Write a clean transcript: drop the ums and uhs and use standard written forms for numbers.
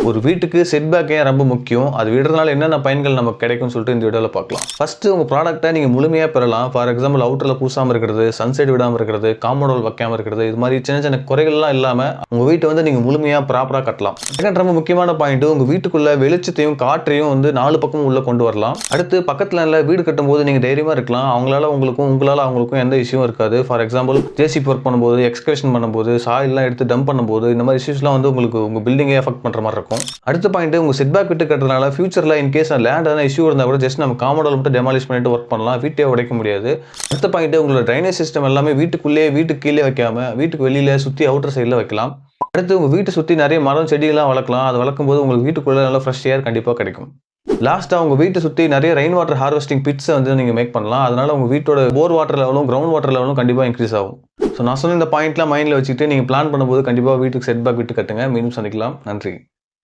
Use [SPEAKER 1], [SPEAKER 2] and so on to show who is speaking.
[SPEAKER 1] ஒரு வீட்டுக்கு set back ஏன் ரொம்ப முக்கியம், அது விடுறதுனால என்னென்ன பயன்கள் நமக்கு கிடைக்கும்னு சொல்லிட்டு இந்த வீடியோவில் பார்க்கலாம். ஃபர்ஸ்ட் உங்கள் ப்ராடக்ட்டை நீங்கள் முழுமையாக பெறலாம். ஃபார் எக்ஸாம்பிள் அவுட்டரில் பூசாமல் இருக்கிறது, சன்சைட் விடாமல் இருக்கிறது, காம்பவுண்ட் வால் வைக்காமல் இருக்கிறது, இது மாதிரி சின்ன சின்ன குறைகள்லாம் இல்லாமல் உங்கள் வீட்டை வந்து நீங்கள் முழுமையாக ப்ராப்பராக கட்டலாம். செகண்ட் ரொம்ப முக்கியமான பாயிண்ட், உங்கள் வீட்டுக்குள்ள வெளிச்சத்தையும் காற்றையும் வந்து 4 பக்கமும் உள்ள கொண்டு வரலாம். அடுத்து பக்கத்தில் நல்ல வீடு கட்டும்போது நீங்கள் தைரியமாக இருக்கலாம். உங்களால் அவங்களுக்கும் எந்த இஷ்யூவும் இருக்காது. ஃபார் எக்ஸாம்பிள் ஜேசிபி ஒர்க் பண்ணும்போது, எக்ஸ்கவேஷன் பண்ணும்போது, சாயில்லாம் எடுத்து டம்ப் பண்ணும்போது இந்த மாதிரி இஷ்யூஸ்லாம் வந்து உங்களுக்கு உங்கள் பில்டிங்கை எஃபெக்ட் பண்ணுற மாதிரி இருக்கும். அடுத்த பாயிண்ட், உங்கள் செட் பேக் விட்டு கட்டுறதுனால ஃபியூச்சரில் இன்கேஸ் லேண்ட் எதனா இஷ்யூ இருந்தால் கூட ஜஸ்ட் நம்ம காம்பவுண்ட் வால் மட்டும் டெமாலிஷ் பண்ணிட்டு ஒர்க் பண்ணலாம். வீட்டை உடைக்க முடியாது. அடுத்த பாயிண்ட், உங்களோட ட்ரைனேஜ் சிஸ்டம் எல்லாமே வீட்டுக்கு கீழே வைக்காம வீட்டுக்கு வெளியில சுற்றி அவுட்டர் சைடில் வைக்கலாம். அடுத்து உங்கள் வீட்டை சுற்றி நிறைய மரம் செடிகள்லாம் வளர்க்கலாம். அது வளர்க்கும் போது உங்களுக்கு வீட்டுக்குள்ளே நல்லா ஃப்ரெஷ் ஏர் கண்டிப்பாக கிடைக்கும். லாஸ்ட்டாக உங்கள் வீட்டை சுற்றி நிறைய ரெயின் வாட்டர் ஹார்வெஸ்டிங் பிட்ஸை வந்து நீங்கள் மேக் பண்ணலாம். அதனால உங்கள் வீட்டோட போர் வாட்டர் லெவலும் கிரவுண்ட் வாட்டர் லெவலும் கண்டிப்பாக இன்க்ரீஸ் ஆகும். ஸோ நான் சொன்ன இந்த பாயிண்ட்லாம் மைண்டில் வச்சுட்டு நீங்கள் பிளான் பண்ணும்போது கண்டிப்பாக வீட்டுக்கு செட் பேக் விட்டு கட்டுங்க. மீண்டும் சந்திக்கலாம். நன்றி.